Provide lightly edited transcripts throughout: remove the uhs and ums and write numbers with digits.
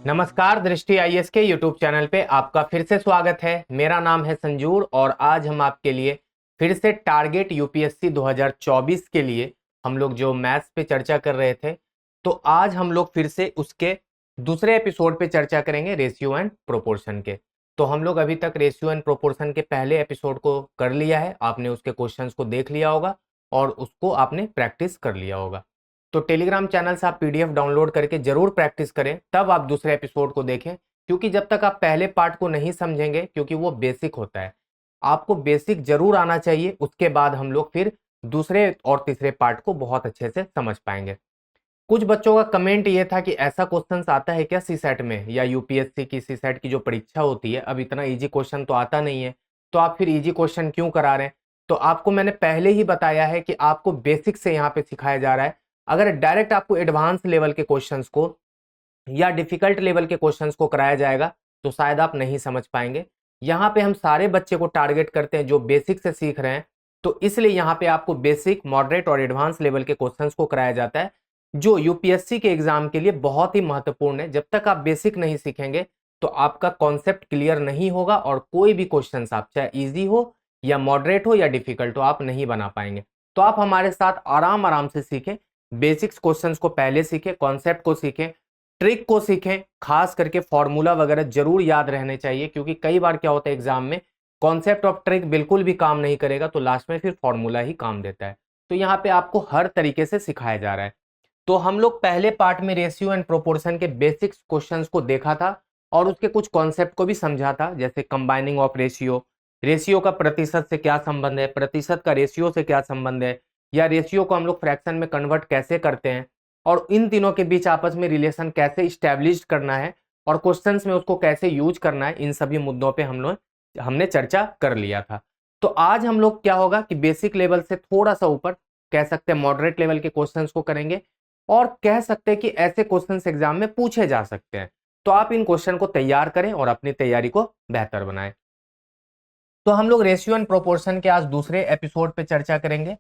नमस्कार, दृष्टि आईएएस के यूट्यूब चैनल पे आपका फिर से स्वागत है। मेरा नाम है संजूर और आज हम आपके लिए फिर से टारगेट यूपीएससी 2024 के लिए हम लोग जो मैथ्स पे चर्चा कर रहे थे, तो आज हम लोग फिर से उसके दूसरे एपिसोड पे चर्चा करेंगे, रेशियो एंड प्रोपोर्शन के। तो हम लोग अभी तक रेशियो एंड प्रोपोर्शन के पहले एपिसोड को कर लिया है, आपने उसके क्वेश्चंस को देख लिया होगा और उसको आपने प्रैक्टिस कर लिया होगा। तो टेलीग्राम चैनल से आप पीडीएफ डाउनलोड करके जरूर प्रैक्टिस करें, तब आप दूसरे एपिसोड को देखें। क्योंकि जब तक आप पहले पार्ट को नहीं समझेंगे, क्योंकि वो बेसिक होता है, आपको बेसिक जरूर आना चाहिए, उसके बाद हम लोग फिर दूसरे और तीसरे पार्ट को बहुत अच्छे से समझ पाएंगे। कुछ बच्चों का कमेंट ये था कि ऐसा क्वेश्चन आता है क्या सीसेट में, या यूपीएससी की सीसेट की जो परीक्षा होती है, अब इतना इजी क्वेश्चन तो आता नहीं है, तो आप फिर इजी क्वेश्चन क्यों करा रहे हैं। तो आपको मैंने पहले ही बताया है कि आपको बेसिक से यहाँ पे सिखाया जा रहा है। अगर डायरेक्ट आपको एडवांस लेवल के क्वेश्चंस को या डिफिकल्ट लेवल के क्वेश्चंस को कराया जाएगा तो शायद आप नहीं समझ पाएंगे। यहाँ पे हम सारे बच्चे को टारगेट करते हैं जो बेसिक से सीख रहे हैं, तो इसलिए यहाँ पे आपको बेसिक, मॉडरेट और एडवांस लेवल के क्वेश्चंस को कराया जाता है, जो यूपीएससी के एग्जाम के लिए बहुत ही महत्वपूर्ण है। जब तक आप बेसिक नहीं सीखेंगे तो आपका कॉन्सेप्ट क्लियर नहीं होगा और कोई भी क्वेश्चन आप चाहे ईजी हो या मॉडरेट हो या डिफिकल्ट हो, आप नहीं बना पाएंगे। तो आप हमारे साथ आराम आराम से सीखें, बेसिक्स क्वेश्चंस को पहले सीखें, कॉन्सेप्ट को सीखें, ट्रिक को सीखें, खास करके फॉर्मूला वगैरह जरूर याद रहने चाहिए। क्योंकि कई बार क्या होता है एग्जाम में, कॉन्सेप्ट ऑफ ट्रिक बिल्कुल भी काम नहीं करेगा तो लास्ट में फिर फॉर्मूला ही काम देता है। तो यहाँ पे आपको हर तरीके से सिखाया जा रहा है। तो हम लोग पहले पार्ट में रेशियो एंड प्रोपोर्शन के बेसिक्स क्वेश्चंस को देखा था और उसके कुछ कॉन्सेप्ट को भी समझा था, जैसे कंबाइनिंग ऑफ रेशियो, रेशियो का प्रतिशत से क्या संबंध है, प्रतिशत का रेशियो से क्या संबंध है, या रेशियो को हम लोग फ्रैक्शन में कन्वर्ट कैसे करते हैं, और इन तीनों के बीच आपस में रिलेशन कैसे इस्टेब्लिश करना है और क्वेश्चंस में उसको कैसे यूज करना है, इन सभी मुद्दों पे हमने चर्चा कर लिया था। तो आज हम लोग क्या होगा कि बेसिक लेवल से थोड़ा सा ऊपर, कह सकते हैं मॉडरेट लेवल के क्वेश्चंस को करेंगे, और कह सकते हैं कि ऐसे क्वेश्चंस एग्जाम में पूछे जा सकते हैं। तो आप इन क्वेश्चन को तैयार करें और अपनी तैयारी को बेहतर बनाएं। तो हम लोग रेशियो एंड प्रोपोर्शन के आज दूसरे एपिसोड पे चर्चा करेंगे।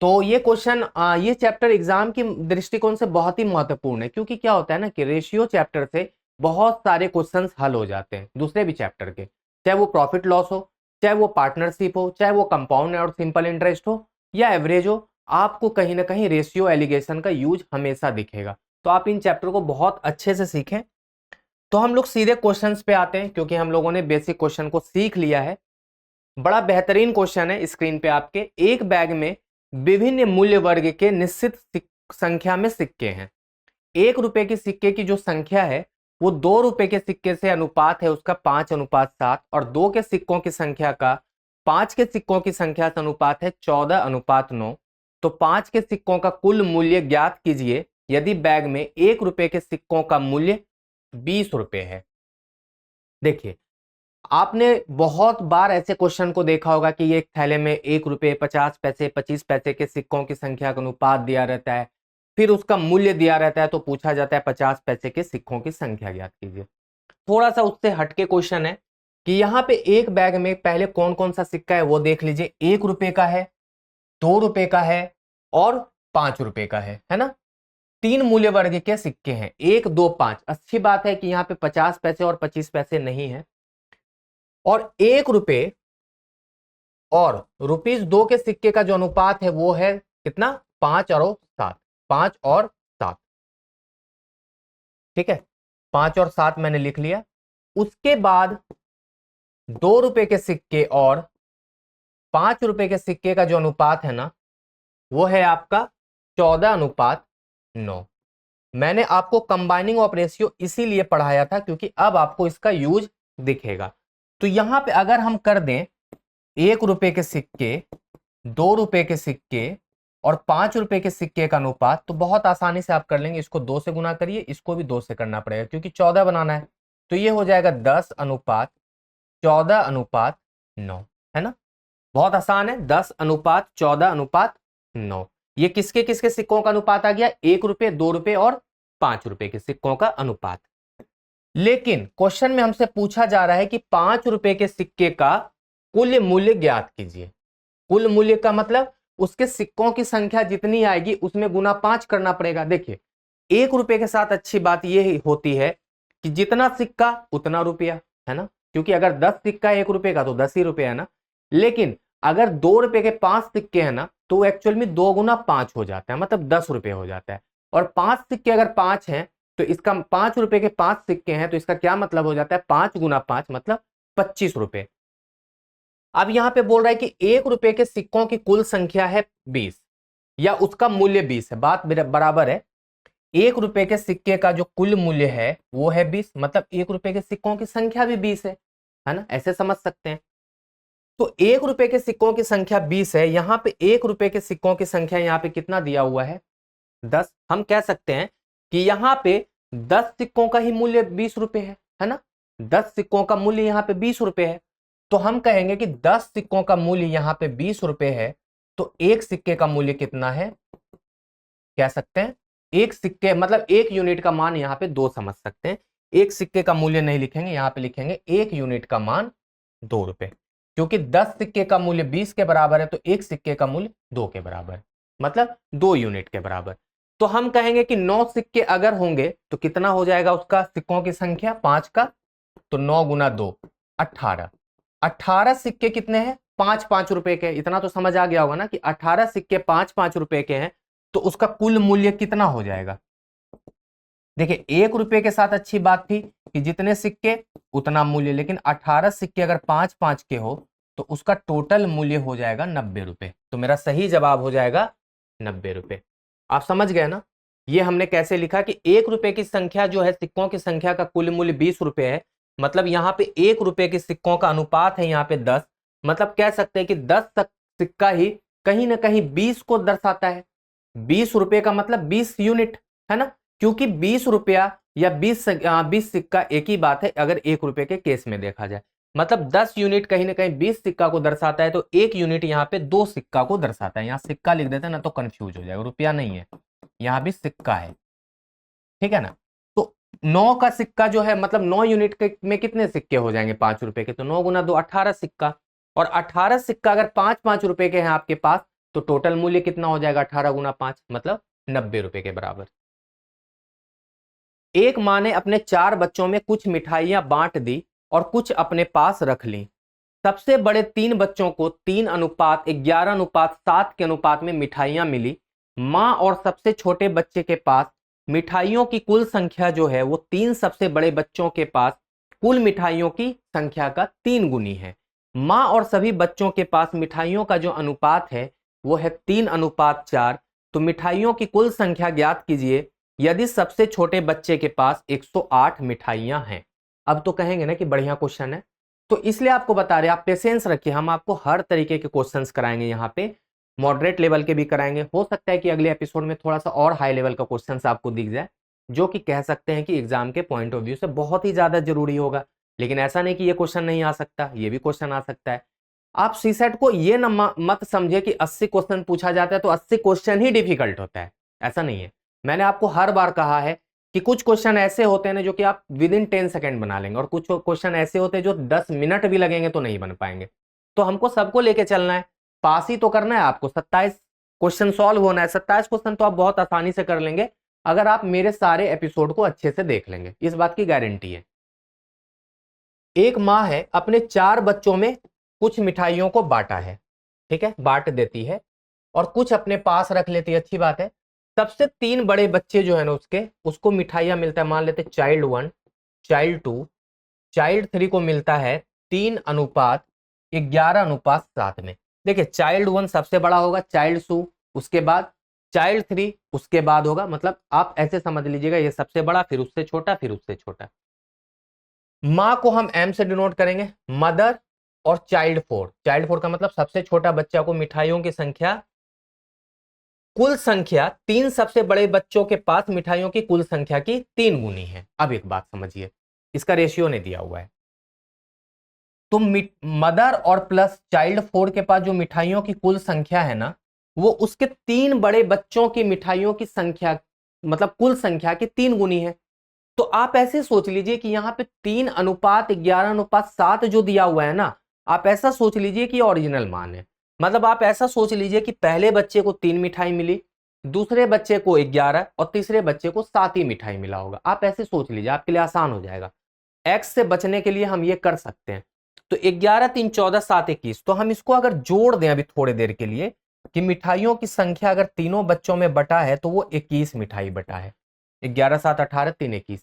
तो ये क्वेश्चन, ये चैप्टर एग्जाम की दृष्टिकोण से बहुत ही महत्वपूर्ण है, क्योंकि क्या होता है ना कि रेशियो चैप्टर से बहुत सारे क्वेश्चंस हल हो जाते हैं दूसरे भी चैप्टर के, चाहे वो प्रॉफिट लॉस हो, चाहे वो पार्टनरशिप हो, चाहे वो कंपाउंड और सिंपल इंटरेस्ट हो, या एवरेज हो, आपको कहीं ना कहीं रेशियो एलिगेशन का यूज हमेशा दिखेगा। तो आप इन चैप्टर को बहुत अच्छे से सीखें। तो हम लोग सीधे क्वेश्चंस पे आते हैं, क्योंकि हम लोगों ने बेसिक क्वेश्चन को सीख लिया है। बड़ा बेहतरीन क्वेश्चन है, स्क्रीन पे आपके, एक बैग में विभिन्न मूल्य वर्ग के निश्चित संख्या में सिक्के हैं। 1 रुपए के सिक्के की जो संख्या है वो 2 रुपए के सिक्के से अनुपात है उसका 5:7, और 2 के सिक्कों की संख्या का 5 के सिक्कों की संख्या से अनुपात है 14:9। तो 5 के सिक्कों का कुल मूल्य ज्ञात कीजिए यदि बैग में 1 रुपए के सिक्कों का मूल्य 20 रुपए है। देखिए, आपने बहुत बार ऐसे क्वेश्चन को देखा होगा कि ये एक थैले में 1 रुपए, 50 पैसे, 25 पैसे के सिक्कों की संख्या का अनुपात दिया रहता है, फिर उसका मूल्य दिया रहता है, तो पूछा जाता है 50 पैसे के सिक्कों की संख्या ज्ञात कीजिए। थोड़ा सा उससे हटके क्वेश्चन है कि यहाँ पे एक बैग में पहले कौन कौन सा सिक्का है वो देख लीजिए। 1 रुपए का है, 2 रुपए का है और 5 रुपए का है ना। 3 मूल्य वर्ग के सिक्के हैं, 1, 2, 5। अच्छी बात है कि यहाँ पे 50 पैसे और 25 पैसे नहीं है, और 1 रुपए और ₹2 के सिक्के का जो अनुपात है वो है कितना, 5 और 7, 5 और 7। ठीक है, 5 और 7 मैंने लिख लिया। उसके बाद 2 रुपए के सिक्के और 5 रुपए के सिक्के का जो अनुपात है ना, वो है आपका 14:9। मैंने आपको कंबाइनिंग ऑफ रेशियो इसीलिए पढ़ाया था क्योंकि अब आपको इसका यूज दिखेगा। तो यहां पे अगर हम कर दें 1 रुपए के सिक्के, 2 रुपए के सिक्के और 5 रुपए के सिक्के का अनुपात, तो बहुत आसानी से आप कर लेंगे। इसको 2 से गुना करिए, इसको भी 2 से करना पड़ेगा क्योंकि 14 बनाना है। तो ये हो जाएगा 10:14:9, है ना। बहुत आसान है, 10:14:9। ये किसके किसके सिक्कों का अनुपात आ गया, 1 रुपए, 2 रुपए और 5 रुपए के सिक्कों का अनुपात। लेकिन क्वेश्चन में हमसे पूछा जा रहा है कि 5 रुपए के सिक्के का कुल मूल्य ज्ञात कीजिए। कुल मूल्य का मतलब उसके सिक्कों की संख्या जितनी आएगी उसमें गुना 5 करना पड़ेगा। देखिए, 1 रुपए के साथ अच्छी बात यह होती है कि जितना सिक्का उतना रुपया, है ना, क्योंकि अगर 10 सिक्का 1 रुपए का तो 10 ही रुपए है ना। लेकिन अगर 2 रुपए के 5 सिक्के हैं ना तो एक्चुअल में 2 गुना 5 हो जाता है, मतलब 10 रुपए हो जाता है। और 5 सिक्के अगर 5 हैं तो इसका 5 रुपए के 5 सिक्के हैं तो इसका क्या मतलब हो जाता है, 5 गुना 5 मतलब 25 रुपए। अब यहां पे बोल रहा है कि 1 रुपए के सिक्कों की कुल संख्या है 20 या उसका मूल्य 20 है, बात बराबर है। 1 रुपए के सिक्के का जो कुल मूल्य है वो है 20, मतलब 1 रुपए के सिक्कों की संख्या भी 20 है ना, ऐसे समझ सकते हैं। तो 1 रुपए के सिक्कों की संख्या 20 है, यहां पे 1 रुपए के सिक्कों की संख्या यहां पे कितना दिया हुआ है, 10। हम कह सकते हैं कि यहां पे 10 सिक्कों का ही मूल्य 20 रुपए है ना, 10 सिक्कों का मूल्य यहां पे 20 रुपए है। तो हम कहेंगे कि 10 सिक्कों का मूल्य यहां पे 20 रुपए है, तो एक सिक्के का मूल्य कितना है, कह सकते हैं एक सिक्के मतलब एक यूनिट का मान यहां पे 2 समझ सकते हैं। एक सिक्के का मूल्य नहीं लिखेंगे, यहां पे लिखेंगे एक यूनिट का मान 2 रुपए, क्योंकि 10 सिक्के का मूल्य 20 के बराबर है तो एक सिक्के का मूल्य 2 के बराबर है, मतलब 2 यूनिट के बराबर। तो हम कहेंगे कि 9 सिक्के अगर होंगे तो कितना हो जाएगा उसका सिक्कों की संख्या 5 का, तो 9 गुना 2 18। 18 सिक्के कितने हैं, 5-5 रुपए के। इतना तो समझ आ गया होगा ना कि 18 सिक्के 5-5 रुपए के हैं तो उसका कुल मूल्य कितना हो जाएगा। देखिए 1 रुपए के साथ अच्छी बात थी कि जितने सिक्के उतना मूल्य, लेकिन 18 सिक्के अगर 5-5 के हो तो उसका टोटल मूल्य हो जाएगा 90 रुपए। तो मेरा सही जवाब हो जाएगा 90 रुपए। आप समझ गए ना, ये हमने कैसे लिखा कि 1 रुपए की संख्या जो है, सिक्कों की संख्या का कुल मूल्य 20 रुपए है, मतलब यहाँ पे 1 रुपए के सिक्कों का अनुपात है यहाँ पे 10, मतलब कह सकते हैं कि 10 सिक्का ही कहीं ना कहीं 20 को दर्शाता है। 20 रुपए का मतलब 20 यूनिट, है ना, क्योंकि 20 रुपया या 20 सिक्का एक ही बात है अगर 1 रुपए के केस में देखा जाए। मतलब 10 यूनिट कहीं ना कहीं 20 सिक्का को दर्शाता है, तो 1 यूनिट यहाँ पे 2 सिक्का को दर्शाता है। यहाँ सिक्का लिख देते हैं ना तो कंफ्यूज हो जाएगा, रुपया नहीं है, यहाँ भी सिक्का है, ठीक है ना। तो 9 का सिक्का जो है, मतलब 9 यूनिट में कितने सिक्के हो जाएंगे 5 रुपए के, तो 9 गुना 2 18 सिक्का। और 18 सिक्का अगर 5-5 रुपए के हैं आपके पास तो टोटल मूल्य कितना हो जाएगा, 18 गुना 5 मतलब 90 रुपए के बराबर। एक माँ ने अपने 4 बच्चों में कुछ मिठाइयां बांट दी और कुछ अपने पास रख ली। सबसे बड़े 3 बच्चों को 3:11:7 के अनुपात में मिठाइयां मिली। माँ और सबसे छोटे बच्चे के पास मिठाइयों की कुल संख्या जो है वो 3 सबसे बड़े बच्चों के पास कुल मिठाइयों की संख्या का 3 गुनी है। माँ और सभी बच्चों के पास मिठाइयों का जो अनुपात है वो है 3:4। तो मिठाइयों की कुल संख्या ज्ञात कीजिए यदि सबसे छोटे बच्चे के पास 108 मिठाइयां हैं। अब तो कहेंगे ना कि बढ़िया क्वेश्चन है, तो इसलिए आपको बता रहे, आप पेशेंस रखिए, हम आपको हर तरीके के क्वेश्चंस कराएंगे, यहाँ पे मॉडरेट लेवल के भी कराएंगे। हो सकता है कि अगले एपिसोड में थोड़ा सा और हाई लेवल का क्वेश्चंस आपको दिख जाए, जो कि कह सकते हैं कि एग्जाम के पॉइंट ऑफ व्यू से बहुत ही ज्यादा जरूरी होगा। लेकिन ऐसा नहीं कि ये क्वेश्चन नहीं आ सकता, ये भी क्वेश्चन आ सकता है। आप सीसेट को ये मत समझे कि 80 क्वेश्चन पूछा जाता है तो 80 क्वेश्चन ही डिफिकल्ट होता है, ऐसा नहीं है। मैंने आपको हर बार कहा है कि कुछ क्वेश्चन ऐसे होते हैं ना जो कि आप विद इन 10 सेकंड बना लेंगे, और कुछ क्वेश्चन ऐसे होते हैं जो 10 मिनट भी लगेंगे तो नहीं बन पाएंगे। तो हमको सबको लेके चलना है, पास ही तो करना है आपको। 27 क्वेश्चन सॉल्व होना है, 27 क्वेश्चन तो आप बहुत आसानी से कर लेंगे अगर आप मेरे सारे एपिसोड को अच्छे से देख लेंगे, इस बात की गारंटी है। एक माँ है, अपने 4 बच्चों में कुछ मिठाइयों को बांटा है, ठीक है, बांट देती है और कुछ अपने पास रख लेती है, अच्छी बात है। सबसे 3 बड़े बच्चे जो है ना उसको मिठाइयां मिलता है, मान लेते चाइल्ड 1, चाइल्ड 2, चाइल्ड 3 को मिलता है 3:11:7 में। देखिए चाइल्ड 1 सबसे बड़ा होगा, चाइल्ड 2 उसके बाद, चाइल्ड 3 उसके बाद होगा, मतलब आप ऐसे समझ लीजिएगा ये सबसे बड़ा, फिर उससे छोटा, फिर उससे छोटा। माँ को हम एम से डिनोट करेंगे, मदर और चाइल्ड 4, चाइल्ड 4 का मतलब सबसे छोटा बच्चा को मिठाइयों की संख्या, कुल संख्या 3 सबसे बड़े बच्चों के पास मिठाइयों की कुल संख्या की 3 गुनी है। अब एक बात समझिए, इसका रेशियो नहीं दिया हुआ है, तो मदर और प्लस चाइल्ड 4 के पास जो मिठाइयों की कुल संख्या है ना, वो उसके 3 बड़े बच्चों की मिठाइयों की संख्या, मतलब कुल संख्या की 3 गुनी है। तो आप ऐसे सोच लीजिए कि यहाँ पे 3:11:7 जो दिया हुआ है ना, आप ऐसा सोच लीजिए कि ओरिजिनल मान है। मतलब आप ऐसा सोच लीजिए कि पहले बच्चे को 3 मिठाई मिली, दूसरे बच्चे को 11 और तीसरे बच्चे को 7 ही मिठाई मिला होगा। आप ऐसे सोच लीजिए, आपके लिए आसान हो जाएगा। x से बचने के लिए हम ये कर सकते हैं। तो 11 3 14 7 21, तो हम इसको अगर जोड़ दें अभी थोड़ी देर के लिए कि मिठाइयों की संख्या अगर तीनों बच्चों में बटा है तो वो 21 मिठाई बटा है। 11 7 18 3 21,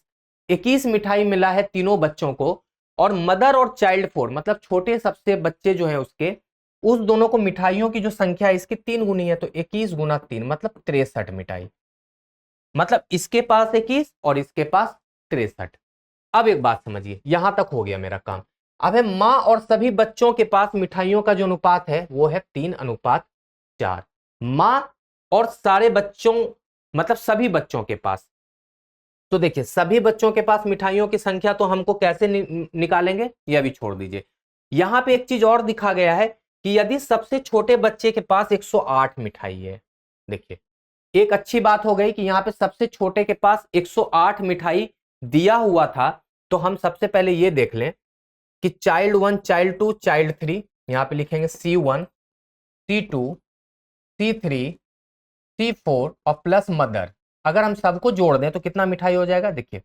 21 मिठाई मिला है तीनों बच्चों को। और मदर और चाइल्ड 4 मतलब छोटे सबसे बच्चे जो है उसके, उस दोनों को मिठाइयों की जो संख्या है इसकी 3 गुनी है, तो 21 गुना 3 मतलब 63 मिठाई। मतलब इसके पास 21 और इसके पास 63। अब एक बात समझिए, यहां तक हो गया मेरा काम। अब है मां और सभी बच्चों के पास मिठाइयों का जो अनुपात है वो है 3:4। मां और सारे बच्चों मतलब सभी बच्चों के पास, तो देखिए सभी बच्चों के पास मिठाइयों की संख्या तो हमको कैसे निकालेंगे, ये अभी छोड़ दीजिए। यहां पे एक चीज और दिखा गया है कि यदि सबसे छोटे बच्चे के पास 108 मिठाई है, देखिए एक अच्छी बात हो गई कि यहां पे सबसे छोटे के पास 108 मिठाई दिया हुआ था। तो हम सबसे पहले ये देख लें कि चाइल्ड 1 चाइल्ड 2 चाइल्ड 3, यहां पे लिखेंगे C1 C2 C3 C4 और प्लस मदर। अगर हम सबको जोड़ दें तो कितना मिठाई हो जाएगा, देखिए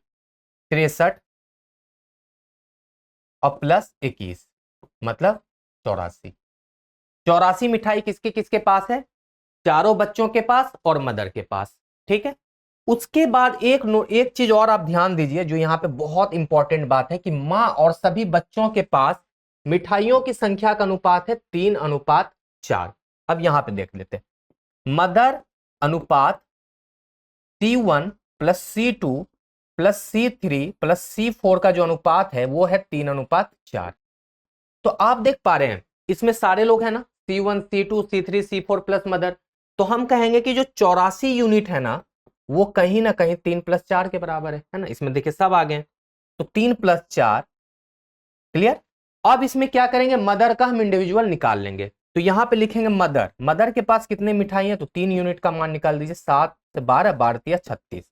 63 और प्लस 21 मतलब 84। 84 मिठाई किसके किसके पास है, चारों बच्चों के पास और मदर के पास। ठीक है, उसके बाद एक चीज और आप ध्यान दीजिए जो यहां पे बहुत इंपॉर्टेंट बात है कि मां और सभी बच्चों के पास मिठाइयों की संख्या का अनुपात है 3:4। अब यहां पे देख लेते हैं, मदर अनुपात C1 plus C2 plus C3 plus C4 का जो अनुपात है वो है 3:4। तो आप देख पा रहे हैं इसमें सारे लोग हैं ना, C1 C2 C3 C4 plus mother. तो हम कहेंगे कि जो 84 यूनिट है ना वो कहीं ना कहीं 3 + 4 के बराबर है ना। इसमें देखिए सब आ गए, तो 3 + 4 क्लियर। अब इसमें क्या करेंगे, मदर का हम इंडिविजुअल निकाल लेंगे। तो यहां पे लिखेंगे मदर, मदर के पास कितने मिठाई है, तो 3 यूनिट का मान निकाल दीजिए, 7 से 12 12 36।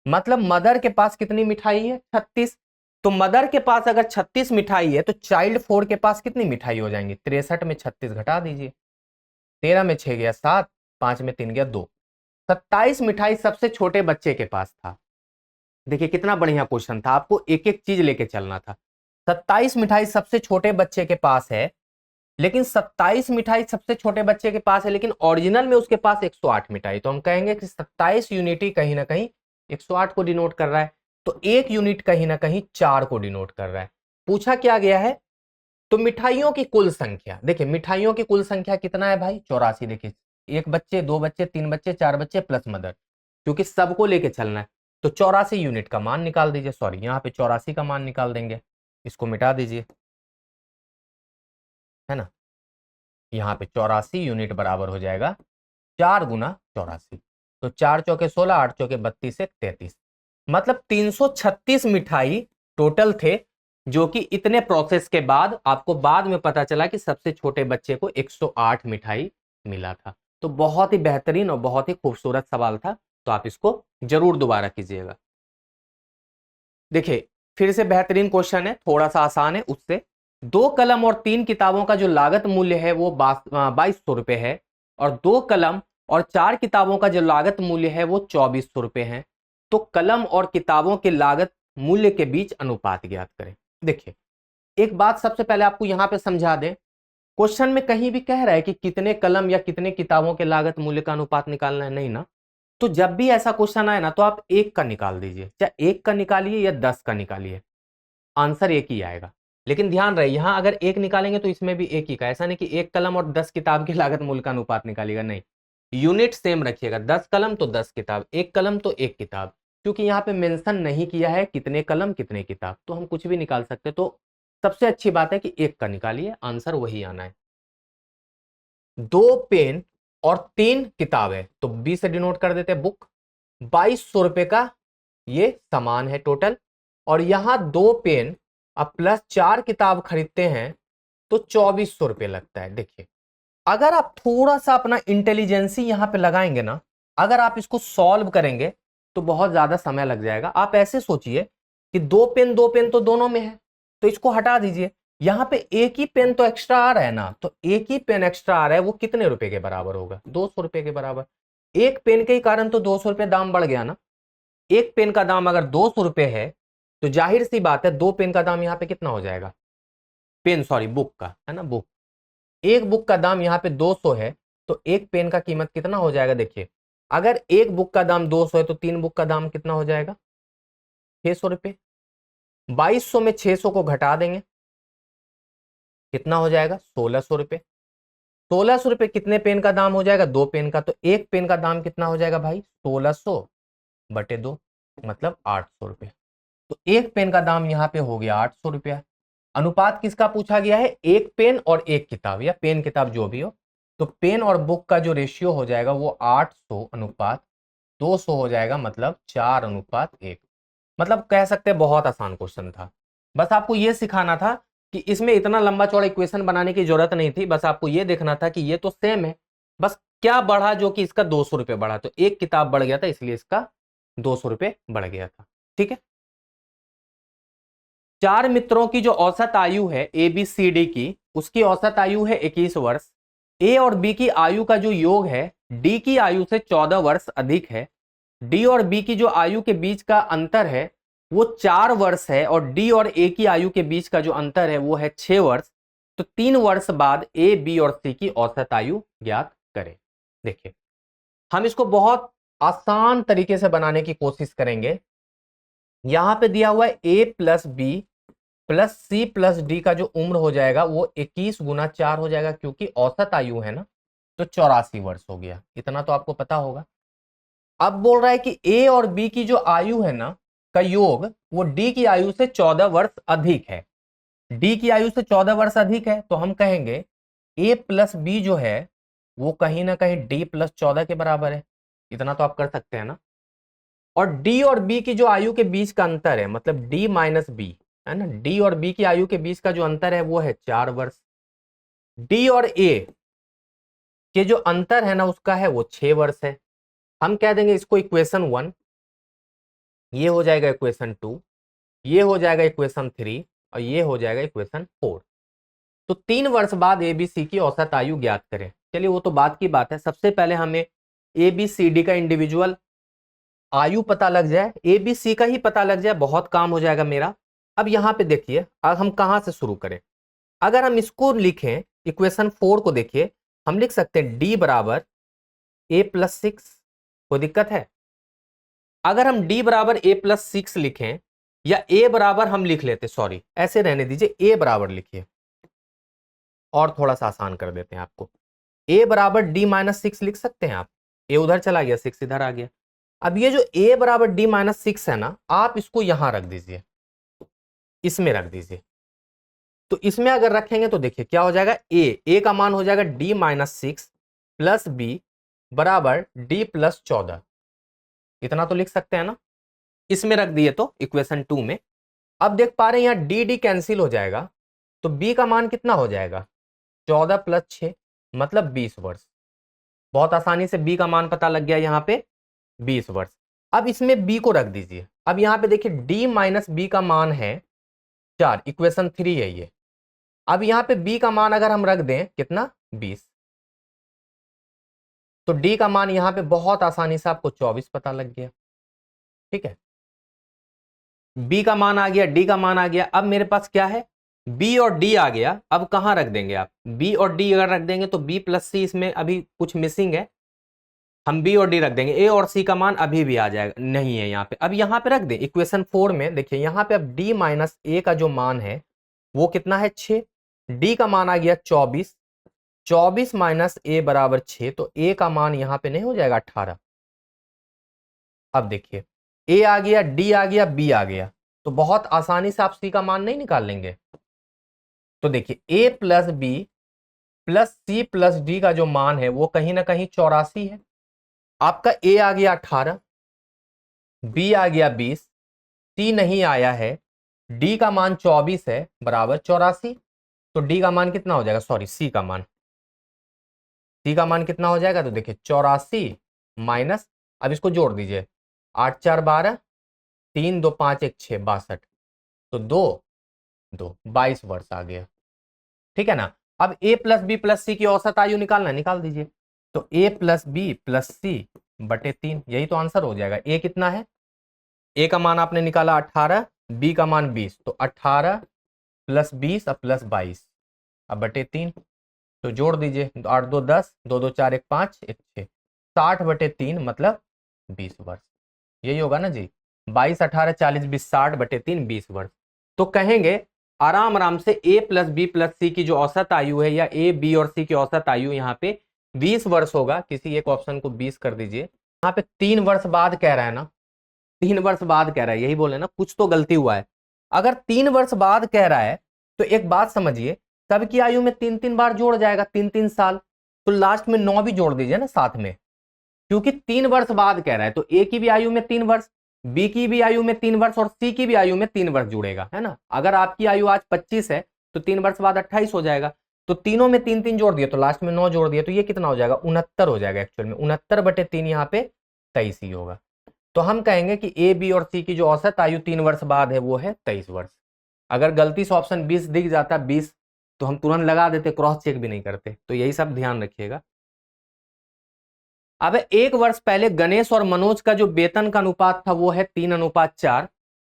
मतलब मदर के पास कितनी मिठाई है, 36। तो मदर के पास अगर 36 मिठाई है तो चाइल्ड 4 के पास कितनी मिठाई हो जाएंगी, 63 में 36 घटा दीजिए, 13 में 6 गया 7, 5 में 3 गया 2, 27 मिठाई सबसे छोटे बच्चे के पास था। देखिए कितना बढ़िया क्वेश्चन था, आपको एक एक चीज लेके चलना था। 27 मिठाई सबसे छोटे बच्चे के पास है, लेकिन 27 मिठाई सबसे छोटे बच्चे के पास है लेकिन ओरिजिनल में उसके पास 108 मिठाई। तो हम कहेंगे कि 27 यूनिट ही कहीं ना कहीं 108 को डिनोट कर रहा है, तो एक यूनिट कहीं ना कहीं 4 को डिनोट कर रहा है। पूछा क्या गया है, तो मिठाइयों की कुल संख्या, देखिए मिठाइयों की कुल संख्या कितना है भाई, 84। देखिए एक बच्चे, दो बच्चे, तीन बच्चे, चार बच्चे प्लस मदर, क्योंकि सबको लेके चलना है। तो 84 यूनिट का मान निकाल दीजिए, सॉरी यहाँ पे 84 का मान निकाल देंगे, इसको मिटा दीजिए, है ना। यहाँ पे 84 यूनिट बराबर हो जाएगा 4 गुना 84। तो 4 चौके 16, 8 चौके 32, 33, मतलब 336 मिठाई टोटल थे, जो कि इतने प्रोसेस के बाद आपको बाद में पता चला कि सबसे छोटे बच्चे को 108 मिठाई मिला था। तो बहुत ही बेहतरीन और बहुत ही खूबसूरत सवाल था, तो आप इसको जरूर दोबारा कीजिएगा। देखिए फिर से बेहतरीन क्वेश्चन है, थोड़ा सा आसान है उससे। 2 कलम और 3 किताबों का जो लागत मूल्य है वो 2200 रुपए है, और 2 कलम और 4 किताबों का जो लागत मूल्य है वो 2400 रुपए है। तो कलम और किताबों के लागत मूल्य के बीच अनुपात ज्ञात करें। देखिए एक बात सबसे पहले आपको यहां पे समझा दें, क्वेश्चन में कहीं भी कह रहा है कि कितने कलम या कितने किताबों के लागत मूल्य का अनुपात निकालना है, नहीं ना। तो जब भी ऐसा क्वेश्चन आए ना तो आप 1 का निकाल दीजिए, चाहे 1 का निकालिए या 10 का निकालिए, आंसर एक ही आएगा। लेकिन ध्यान रहे यहां अगर 1 निकालेंगे तो इसमें भी एक ही का, ऐसा नहीं कि 1 कलम और 10 किताब की लागत मूल्य का अनुपात निकालिएगा, नहीं, यूनिट सेम रखिएगा, 10 कलम तो 10 किताब, 1 कलम तो 1 किताब। क्योंकि यहाँ पे मेंशन नहीं किया है कितने कलम कितने किताब, तो हम कुछ भी निकाल सकते। तो सबसे अच्छी बात है कि 1 का निकालिए, आंसर वही आना है। 2 पेन और 3 किताबें, तो 20 से डिनोट कर देते हैं बुक। 2200 रुपए का ये सामान है टोटल, और यहां 2 पेन अब प्लस 4 किताब खरीदते हैं तो 2400 रुपए लगता है। देखिए अगर आप थोड़ा सा अपना इंटेलिजेंसी यहां पे लगाएंगे ना, अगर आप इसको सॉल्व करेंगे तो बहुत ज्यादा समय लग जाएगा। आप ऐसे सोचिए कि 2 पेन तो दोनों में है, तो इसको हटा दीजिए, यहां पे एक ही पेन तो एक्स्ट्रा आ रहा है ना, तो एक ही पेन एक्स्ट्रा आ रहा है, वो कितने रुपए के बराबर होगा, 200 रुपए के बराबर। एक पेन के ही कारण तो 200 रुपये दाम बढ़ गया ना। एक पेन का दाम अगर 200 रुपये है तो जाहिर सी बात है 2 पेन का दाम यहाँ पे कितना हो जाएगा, पेन सॉरी बुक का है ना, बुक, एक बुक का दाम यहाँ पे 200 है तो एक पेन का कीमत कितना हो जाएगा। देखिए अगर एक बुक का दाम 200 है तो 3 बुक का दाम कितना हो जाएगा, 600 रुपये। 2200 में 600 को घटा देंगे, कितना हो जाएगा, 1600 रुपये। 1600 रुपये कितने पेन का दाम हो जाएगा, 2 पेन का, तो एक पेन का दाम कितना हो जाएगा भाई, 1600 बटे 2 मतलब 800 रुपये। तो एक पेन का दाम यहाँ पे हो गया 800 रुपया। अनुपात किसका पूछा गया है, एक पेन और एक किताब या पेन किताब जो भी हो, तो पेन और बुक का जो रेशियो हो जाएगा वो 800 अनुपात 200 हो जाएगा, मतलब 4:1। मतलब कह सकते हैं बहुत आसान क्वेश्चन था। बस आपको ये सिखाना था कि इसमें इतना लंबा चौड़ा इक्वेशन बनाने की जरूरत नहीं थी, बस आपको ये देखना था कि ये तो सेम है, बस क्या बढ़ा जो कि इसका 200 रुपये बढ़ा, तो एक किताब बढ़ गया था इसलिए इसका 200 रुपये बढ़ गया था। ठीक है, चार मित्रों की जो औसत आयु है ए बी सी डी की, उसकी औसत आयु है 21 वर्ष। ए और बी की आयु का जो योग है डी की आयु से 14 वर्ष अधिक है। डी और बी की जो आयु के बीच का अंतर है वो 4 वर्ष है और डी और ए की आयु के बीच का जो अंतर है वो है 6 वर्ष। तो 3 वर्ष बाद ए बी और सी की औसत आयु ज्ञात करें। देखिए हम इसको बहुत आसान तरीके से बनाने की कोशिश करेंगे। यहां पे दिया हुआ है A plus B plus C plus D का जो उम्र हो जाएगा वो 21 गुना 4 हो जाएगा, क्योंकि औसत आयु है ना, तो 84 वर्ष हो गया, इतना तो आपको पता होगा। अब बोल रहा है कि ए और बी की जो आयु है ना का योग वो डी की आयु से 14 वर्ष अधिक है। डी की आयु से 14 वर्ष अधिक है तो हम कहेंगे ए प्लस बी जो है वो कहीं ना कहीं डी प्लस 14 के बराबर है, इतना तो आप कर सकते हैं ना। और डी और बी की जो आयु के बीच का अंतर है मतलब डी माइनस बी है ना, डी और बी की आयु के बीच का जो अंतर है वो है 4 वर्ष। डी और ए के जो अंतर है ना उसका है वो 6 वर्ष है। हम कह देंगे इसको इक्वेशन 1, ये हो जाएगा इक्वेशन 2, ये हो जाएगा इक्वेशन 3 और ये हो जाएगा इक्वेशन 4। तो 3 वर्ष बाद ए बी सी की औसत आयु ज्ञात करें। चलिए वो तो बात की बात है, सबसे पहले हमें ए बी सी डी का इंडिविजुअल आयु पता लग जाए, ए बी सी का ही पता लग जाए, बहुत काम हो जाएगा मेरा। अब यहाँ पे देखिए अब हम कहाँ से शुरू करें। अगर हम इसको लिखें इक्वेशन 4 को देखिए, हम लिख सकते हैं डी बराबर ए प्लस 6, कोई दिक्कत है। अगर हम डी बराबर ए प्लस 6 लिखें या ए बराबर हम लिख लेते, सॉरी ऐसे रहने दीजिए, ए बराबर लिखिए और थोड़ा सा आसान कर देते हैं आपको। ए बराबर डी माइनस 6 लिख सकते हैं आप, ए उधर चला गया 6 इधर आ गया। अब ये जो ए बराबर डी माइनस 6 है ना, आप इसको यहां रख दीजिए, इसमें रख दीजिए। तो इसमें अगर रखेंगे तो देखिए क्या हो जाएगा, ए का मान हो जाएगा डी माइनस 6 प्लस बी बराबर डी प्लस 14, इतना तो लिख सकते हैं ना। इसमें रख दिए तो इक्वेशन 2 में। अब देख पा रहे हैं यहाँ डी डी कैंसिल हो जाएगा, तो बी का मान कितना हो जाएगा, 14 प्लस 6 मतलब 20 वर्ष। बहुत आसानी से बी का मान पता लग गया यहाँ पे 20 वर्ष। अब इसमें बी को रख दीजिए। अब यहाँ पे देखिए डी माइनस बी का मान है 4, इक्वेशन 3 है ये। अब यहाँ पे b का मान अगर हम रख दें कितना, 20, तो d का मान यहाँ पे बहुत आसानी से आपको 24 पता लग गया। ठीक है, b का मान आ गया, d का मान आ गया। अब मेरे पास क्या है, b और d आ गया। अब कहाँ रख देंगे आप, b और d अगर रख देंगे तो b प्लस c, इसमें अभी कुछ मिसिंग है, हम b और d रख देंगे। a और c का मान अभी भी आ जाएगा, नहीं है यहाँ पे। अब यहाँ पे रख दें इक्वेशन 4 में, देखिए यहाँ पे अब d माइनस a का जो मान है वो कितना है, 6, d का मान आ गया 24, 24 माइनस ए बराबर 6, तो ए का मान यहां पे नहीं हो जाएगा 18। अब देखिए ए आ गया, डी आ गया, बी आ गया, तो बहुत आसानी से आप सी का मान नहीं निकाल लेंगे। तो देखिए A plus B plus C plus D का जो मान है वो कहीं ना कहीं 84 है। आपका ए आ गया 18, बी आ गया 20, सी नहीं आया है, डी का मान 24 है बराबर 84। तो डी का मान कितना हो जाएगा, सॉरी सी का मान, सी का मान कितना हो जाएगा, तो देखिए 84 माइनस, अब इसको जोड़ दीजिए, 8 4 12, 3 2 5 1 6 62, तो 2 22 वर्ष आ गया। ठीक है ना। अब a प्लस बी प्लस सी की औसत आयु निकालना, निकाल दीजिए। तो a प्लस बी प्लस सी बटे 3, यही तो आंसर हो जाएगा। ए कितना है, ए का मान आपने निकाला 18, बी का मान 20, तो 18 प्लस 20 और प्लस 22 अब बटे 3, तो जोड़ दीजिए, 8 2 10, 2 2 4 1 5 1 6, 60 बटे 3 मतलब 20 वर्ष, यही होगा ना जी। 22 18 40 20 60 बटे 3 20 वर्ष। तो कहेंगे आराम आराम से ए प्लस बी प्लस सी की जो औसत आयु है, या ए बी और सी की औसत आयु यहाँ पे 20 वर्ष होगा। किसी एक ऑप्शन को 20 कर दीजिए। यहाँ पे 3 वर्ष बाद कह रहा है ना, 3 वर्ष बाद कह रहा है, यही बोले ना, कुछ तो गलती हुआ है। अगर 3 वर्ष बाद कह रहा है तो एक बात समझिए, सबकी आयु में 3 बार जोड़ जाएगा, 3 साल, तो लास्ट में 9 भी जोड़ दीजिए ना साथ में, क्योंकि 3 वर्ष बाद कह रहा है। तो ए की भी आयु में 3 वर्ष, बी की भी आयु में 3 वर्ष और सी की भी आयु में 3 वर्ष जुड़ेगा, है ना। अगर आपकी आयु आज 25 है तो 3 वर्ष बाद 28 हो जाएगा, तो तीनों में 3 जोड़ दिए, तो लास्ट में 9 जोड़ दिए, तो ये कितना हो जाएगा, 69 हो जाएगा। एक्चुअल में 69 बटे 3 यहाँ पे 23 ही होगा। तो हम कहेंगे कि ए बी और सी की जो औसत आयु 3 वर्ष बाद है वो है 23 वर्ष। अगर गलती से ऑप्शन 20 दिख जाता 20, तो हम तुरंत लगा देते, क्रॉस चेक भी नहीं करते। तो यही सब ध्यान रखिएगा। अब 1 वर्ष पहले गणेश और मनोज का जो वेतन का अनुपात था वो है 3:4।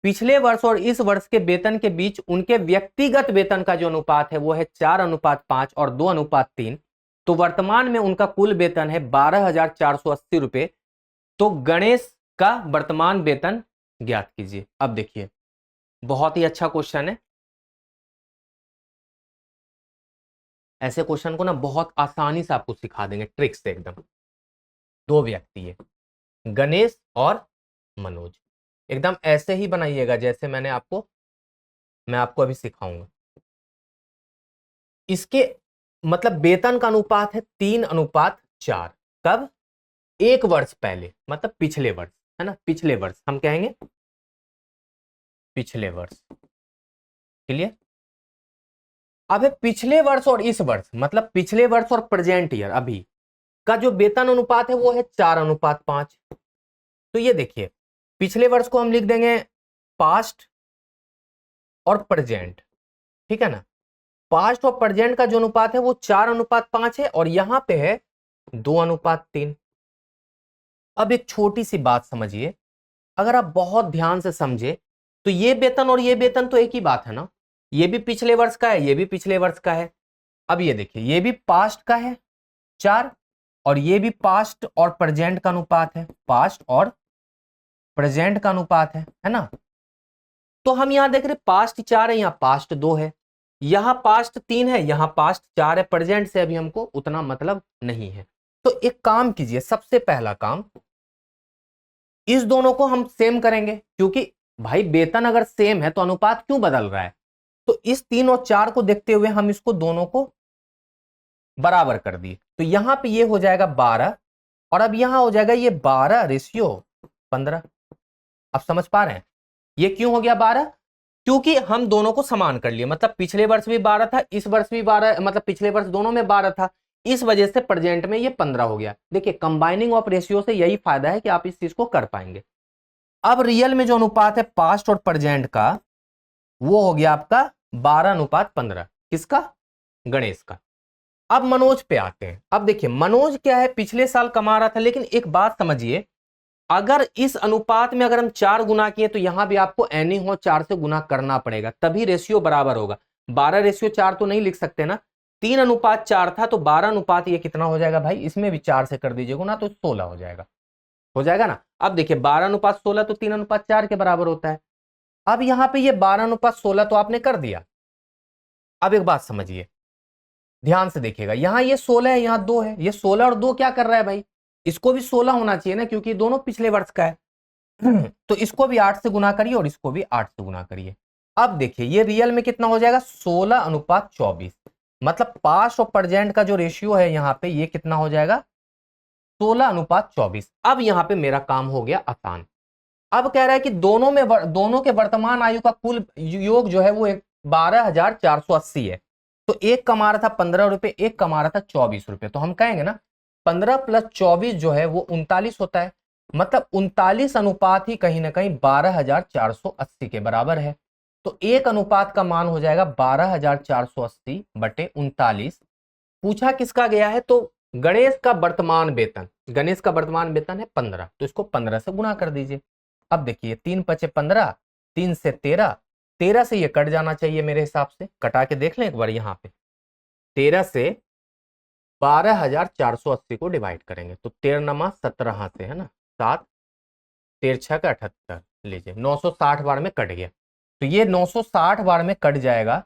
पिछले वर्ष और इस वर्ष के वेतन के बीच उनके व्यक्तिगत वेतन का जो अनुपात है वो है 4:5 और 2:3। तो वर्तमान में उनका कुल वेतन है 12,480 रुपए। तो गणेश का वर्तमान वेतन ज्ञात कीजिए। अब देखिए, बहुत ही अच्छा क्वेश्चन है। ऐसे क्वेश्चन को ना बहुत आसानी से आपको सिखा देंगे, ट्रिक से एकदम। 2 व्यक्ति है, गणेश और मनोज, एकदम ऐसे ही बनाइएगा जैसे मैं आपको अभी सिखाऊंगा। इसके मतलब वेतन का अनुपात है 3:4। कब, 1 वर्ष पहले, मतलब पिछले वर्ष, है ना, पिछले वर्ष हम कहेंगे पिछले वर्ष। क्लियर। अब है पिछले वर्ष और इस वर्ष, मतलब पिछले वर्ष और प्रेजेंट ईयर अभी का जो वेतन अनुपात है वो है 4:5। तो ये देखिए, पिछले वर्ष को हम लिख देंगे पास्ट और प्रेजेंट, ठीक है ना। पास्ट और प्रेजेंट का जो अनुपात है वो 4:5 है, और यहां पे है 2:3। अब एक छोटी सी बात समझिए, अगर आप बहुत ध्यान से समझे तो ये वेतन और ये वेतन तो एक ही बात है ना। ये भी पिछले वर्ष का है, ये भी पिछले वर्ष का है। अब ये देखिए, ये भी पास्ट का है 4, और ये भी पास्ट और प्रेजेंट का अनुपात है, पास्ट और प्रेजेंट का अनुपात है ना। तो हम यहां देख रहे पास्ट 4 है, यहां पास्ट 2 है, यहां पास्ट 3 है, यहां पास्ट 4 है। प्रेजेंट से अभी हमको उतना मतलब नहीं है। तो एक काम कीजिए, सबसे पहला काम, इस दोनों को हम सेम करेंगे, क्योंकि भाई वेतन अगर सेम है तो अनुपात क्यों बदल रहा है। तो इस 3 और 4 को देखते हुए हम इसको दोनों को बराबर कर दिए। तो यहां पे ये हो जाएगा 12, और अब यहां हो जाएगा ये 12:15। अब समझ पा रहे हैं ये क्यों हो गया 12? क्योंकि हम दोनों को समान कर लिए, मतलब पिछले वर्ष भी 12 था, इस वर्ष भी 12, मतलब पिछले वर्ष दोनों में 12 था, इस वजह से प्रेजेंट में ये 15 हो गया। देखिए, कंबाइनिंग ऑफ रेशियो से यही फायदा है कि आप इस चीज को कर पाएंगे। अब रियल में जो अनुपात है पास्ट और प्रेजेंट का, वो हो गया आपका 12:15। किसका? गणेश का। अब मनोज पे आते हैं। अब देखिए, मनोज क्या है, पिछले साल कमा रहा था, लेकिन एक बात समझिए, अगर इस अनुपात में अगर हम 4 गुना किए तो यहां भी आपको एनी हो 4 से गुना करना पड़ेगा, तभी रेशियो बराबर होगा। 12:4 तो नहीं लिख सकते ना, 3:4 था, तो 12 ये कितना हो जाएगा भाई, इसमें भी 4 से कर दीजिएगा ना, तो 16 हो जाएगा ना। अब देखिए 12:16 तो 3:4 के बराबर होता है। अब यहां पे ये 12:16 तो आपने कर दिया। अब एक बात समझिए, ध्यान से देखिएगा, यहां ये 16 है, यहां 2 है, ये 16 और 2 क्या कर रहा है भाई, इसको भी 16 होना चाहिए ना, क्योंकि दोनों पिछले वर्ष का है। तो इसको भी 8 से गुना करिए और इसको भी 8 से गुना करिए। अब देखिए ये रियल में कितना हो जाएगा, 16:24। मतलब पास्ट और प्रेजेंट का जो रेशियो है यहाँ पे, ये कितना हो जाएगा, 16:24। अब यहाँ पे मेरा काम हो गया आसान। अब कह रहा है कि दोनों के वर्तमान आयु का कुल योग जो है वो 12,480 है। तो एक कमा रहा था 15 रुपए, एक कमा रहा था 24 रुपए। तो हम कहेंगे ना 15 + 24 जो है वो 39 होता है। मतलब 39 अनुपात ही कहीं ना कहीं 12,480 के बराबर है। तो एक अनुपात का मान हो जाएगा 12,480 बटे 39। पूछा किसका गया है, तो गणेश का वर्तमान वेतन। गणेश का वर्तमान वेतन है 15, तो इसको 15 से गुणा कर दीजिए। अब देखिए 3 पचे 15, 3 से 13, 13 से ये कट जाना चाहिए मेरे हिसाब से, कटा के देख लें एक बार यहाँ पे। 13 से 12,480 को डिवाइड करेंगे तो 13 नमा 17 से है ना, 7 13 6 का 78, लीजिए 960 बार में कट गया। तो ये 960 बार में कट जाएगा,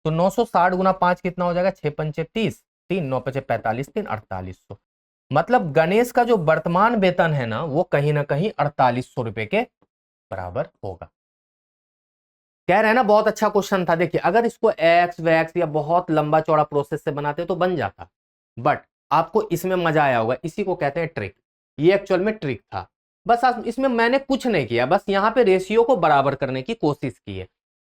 तो 960 गुना 5 कितना हो जाएगा, 6 पंचे 30, 3 9 पचे 45, 3 4800। मतलब गणेश का जो वर्तमान वेतन है ना वो कहीं ना कहीं 4800 रुपए के बराबर होगा। कह रहे हैं ना बहुत अच्छा क्वेश्चन था। देखिए अगर इसको एक्स वैक्स या बहुत लंबा चौड़ा प्रोसेस से बनाते तो बन जाता, बट आपको इसमें मजा आया होगा, इसी को कहते हैं ट्रिक। ये एक्चुअल में ट्रिक था, बस इसमें मैंने कुछ नहीं किया, बस यहाँ पे रेशियो को बराबर करने की कोशिश की है।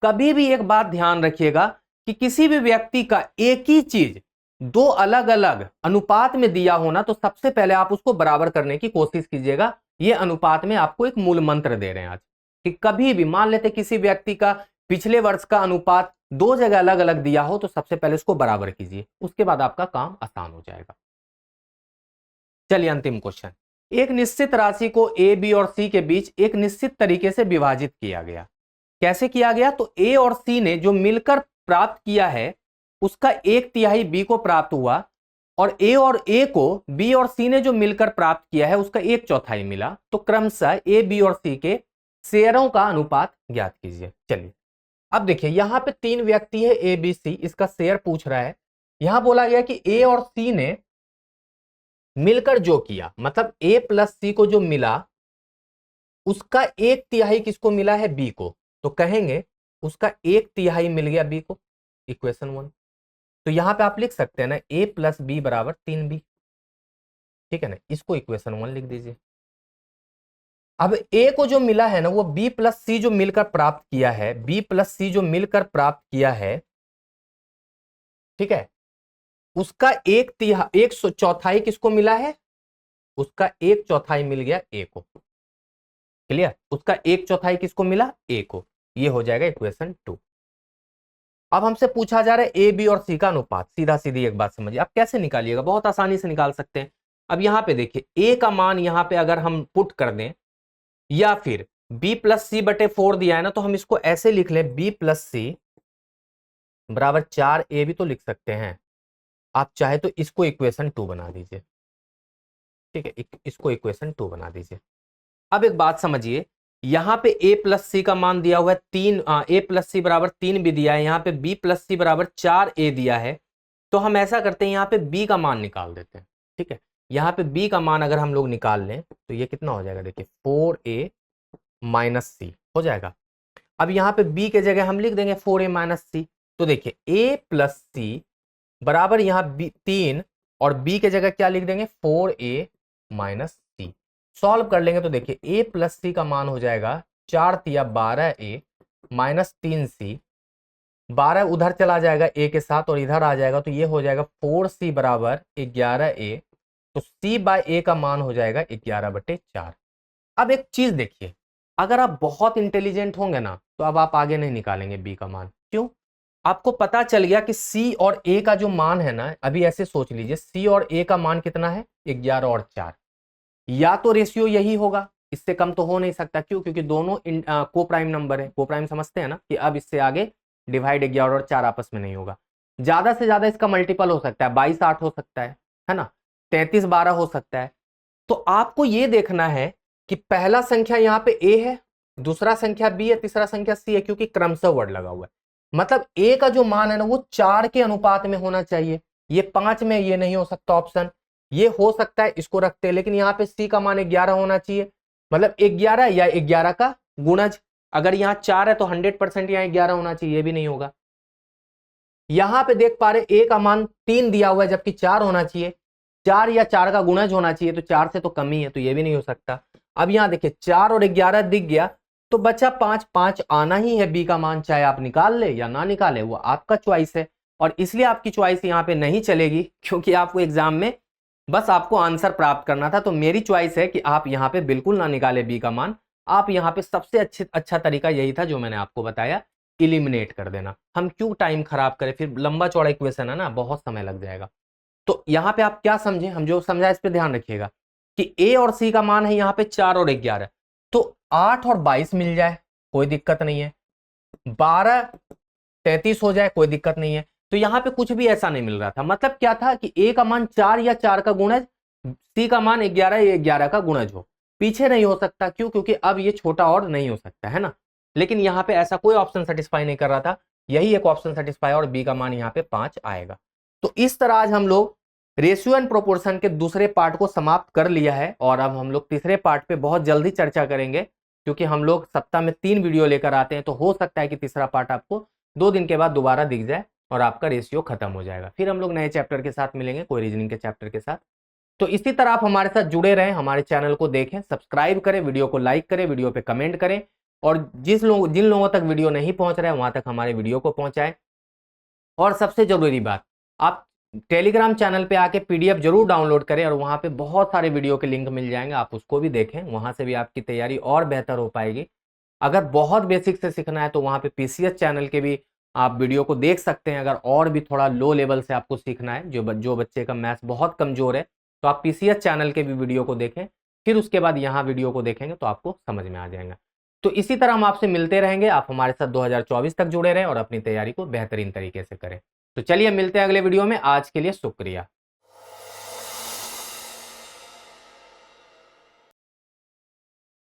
कभी भी एक बात ध्यान रखिएगा कि किसी भी व्यक्ति का एक ही चीज दो अलग अलग अनुपात में दिया होना तो सबसे पहले आप उसको बराबर करने की कोशिश कीजिएगा। ये अनुपात में आपको एक मूल मंत्र दे रहे हैं आज कि कभी भी मान लेते किसी व्यक्ति का पिछले वर्ष का अनुपात दो जगह अलग अलग दिया हो तो सबसे पहले उसको बराबर कीजिए, उसके बाद आपका काम आसान हो जाएगा। चलिए अंतिम क्वेश्चन। एक निश्चित राशि को ए बी और सी के बीच एक निश्चित तरीके से विभाजित किया गया। कैसे किया गया, तो ए और सी ने जो मिलकर प्राप्त किया है उसका 1/3 बी को प्राप्त हुआ, और ए को बी और सी ने जो मिलकर प्राप्त किया है उसका 1/4 मिला। तो क्रमशः ए बी और सी के शेयरों का अनुपात ज्ञात कीजिए। चलिए अब देखिए यहां पे 3 व्यक्ति है ए बी सी, इसका शेयर पूछ रहा है। यहां बोला गया कि ए और सी ने मिलकर जो किया, मतलब ए प्लस सी को जो मिला उसका 1/3 किसको मिला है, बी को, तो कहेंगे उसका 1/3 मिल गया बी को, इक्वेशन 1। तो यहां पे आप लिख सकते हैं ना ए प्लस बी बराबर 3b, ठीक है ना, इसको इक्वेशन 1 लिख दीजिए। अब ए को जो मिला है ना वो बी प्लस सी जो मिलकर प्राप्त किया है, बी प्लस सी जो मिलकर प्राप्त किया है, ठीक है, उसका 1/4 किसको मिला है, उसका 1/4 मिल गया ए को। क्लियर, उसका 1/4 किसको मिला, ए को। ये हो जाएगा इक्वेशन 2। अब हमसे पूछा जा रहा है ए बी और सी का अनुपात। सीधा सीधी एक बात समझिए, आप कैसे निकालिएगा, बहुत आसानी से निकाल सकते हैं। अब यहां पे देखिए ए का मान यहां पे अगर हम पुट कर दें, या फिर b प्लस सी बटे 4 दिया है ना, तो हम इसको ऐसे लिख लें b प्लस सी बराबर 4a भी तो लिख सकते हैं। आप चाहे तो इसको इक्वेशन 2 बना दीजिए, ठीक है, इसको इक्वेशन 2 बना दीजिए। अब एक बात समझिए, यहां पे a प्लस सी का मान दिया हुआ है 3, a प्लस सी बराबर 3 भी दिया है, यहां पे b प्लस सी बराबर 4a दिया है। तो हम ऐसा करते हैं, यहां पे b का मान निकाल देते हैं, ठीक है। यहां पे b का मान अगर हम लोग निकाल लें तो ये कितना हो जाएगा, देखिए 4a माइनस सी हो जाएगा। अब यहां पे b के जगह हम लिख देंगे 4a माइनस सी। तो देखिए a प्लस सी बराबर यहां 3, और b के जगह क्या लिख देंगे, 4a माइनस सी। सॉल्व कर लेंगे तो देखिए a प्लस सी का मान हो जाएगा 4 तिया 12a माइनस 3c, 12 उधर चला जाएगा a के साथ और इधर आ जाएगा, तो ये हो जाएगा 4c बराबर 11a। तो c बाय a का मान हो जाएगा 11/4। अब एक चीज देखिए, अगर आप बहुत इंटेलिजेंट होंगे ना तो अब आप आगे नहीं निकालेंगे बी का मान। क्यों, आपको पता चल गया कि सी और ए का जो मान है ना, अभी ऐसे सोच लीजिए सी और ए का मान कितना है, 11 और 4। या तो रेशियो यही होगा, इससे कम तो हो नहीं सकता। क्यों, क्योंकि दोनों को प्राइम नंबर है। को प्राइम समझते हैं ना कि अब इससे आगे डिवाइड 11 और 4 आपस में नहीं होगा। ज्यादा से ज्यादा इसका मल्टीपल हो सकता है, 22 8 हो सकता है ना, 33 12 हो सकता है। तो आपको यह देखना है कि पहला संख्या यहाँ पे a है, दूसरा संख्या b है, तीसरा संख्या c है, क्योंकि क्रमशः वर्ड लगा हुआ है। मतलब a का जो मान है ना वो 4 के अनुपात में होना चाहिए। ये 5 में ये नहीं हो सकता ऑप्शन, ये हो सकता है, इसको रखते हैं। लेकिन यहाँ पे c का मान 11 होना चाहिए, मतलब 11 या 11 का गुणज। अगर यहाँ 4 है तो 100% यहाँ 11 होना चाहिए, ये भी नहीं होगा। यहाँ पे देख पा रहे a का मान 3 दिया हुआ है जबकि 4 होना चाहिए, 4 या 4 का गुणज होना चाहिए, तो 4 से तो कम ही है, तो ये भी नहीं हो सकता। अब यहाँ देखिए 4 और 11 दिख गया तो बचा 5, 5 आना ही है बी का मान, चाहे आप निकाल ले या ना निकाले वो आपका चॉइस है। और इसलिए आपकी चॉइस यहाँ पे नहीं चलेगी, क्योंकि आपको एग्जाम में बस आपको आंसर प्राप्त करना था। तो मेरी चॉइस है कि आप यहाँ पे बिल्कुल ना निकाले बी का मान। आप यहाँ पे सबसे अच्छा तरीका यही था जो मैंने आपको बताया, इलिमिनेट कर देना। हम क्यों टाइम खराब करें, फिर लंबा चौड़ा इक्वेशन है ना, बहुत समय लग जाएगा। तो यहाँ पे आप क्या समझे, हम जो समझा इस पे ध्यान रखिएगा कि ए और सी का मान है यहाँ पे 4 और 11, तो 8 और 22 मिल जाए, कोई दिक्कत नहीं है। 12 33 हो जाए, कोई दिक्कत नहीं है। तो यहाँ पे कुछ भी ऐसा नहीं मिल रहा था। मतलब क्या था कि ए का मान 4 या 4 का गुणज, सी का मान 11 या 11 का गुणज हो। पीछे नहीं हो सकता, क्यों? क्योंकि अब ये छोटा और नहीं हो सकता है ना। लेकिन यहाँ पे ऐसा कोई ऑप्शन सेटिस्फाई नहीं कर रहा था, यही एक ऑप्शन सेटिस्फाई, और बी का मान यहाँ पे 5 आएगा। तो इस तरह आज हम लोग रेशियो एंड प्रोपोर्शन के दूसरे पार्ट को समाप्त कर लिया है, और अब हम लोग तीसरे पार्ट पे बहुत जल्दी चर्चा करेंगे, क्योंकि हम लोग सप्ताह में 3 वीडियो लेकर आते हैं। तो हो सकता है कि तीसरा पार्ट आपको 2 दिन के बाद दोबारा दिख जाए और आपका रेशियो खत्म हो जाएगा। फिर हम लोग नए चैप्टर के साथ मिलेंगे, कोई रीजनिंग के चैप्टर के साथ। तो इसी तरह आप हमारे साथ जुड़े रहें, हमारे चैनल को देखें, सब्सक्राइब करें, वीडियो को लाइक करें, वीडियो पे कमेंट करें, और जिन लोगों तक वीडियो नहीं पहुंच रहा है वहां तक हमारे वीडियो को पहुंचाएं। और सबसे जरूरी बात, आप टेलीग्राम चैनल पे आके पीडीएफ जरूर डाउनलोड करें, और वहां पे बहुत सारे वीडियो के लिंक मिल जाएंगे, आप उसको भी देखें, वहां से भी आपकी तैयारी और बेहतर हो पाएगी। अगर बहुत बेसिक से सीखना है तो वहां पे पीसीएस चैनल के भी आप वीडियो को देख सकते हैं। अगर और भी थोड़ा लो लेवल से आपको सीखना है, जो बच्चे का मैथ्स बहुत कमजोर है, तो आप पीसीएस चैनल के भी वीडियो को देखें, फिर उसके बाद यहाँ वीडियो को देखेंगे तो आपको समझ में आ जाएगा। तो इसी तरह हम आपसे मिलते रहेंगे, आप हमारे साथ 2024 तक जुड़े रहें और अपनी तैयारी को बेहतरीन तरीके से करें। तो चलिए मिलते हैं अगले वीडियो में, आज के लिए शुक्रिया।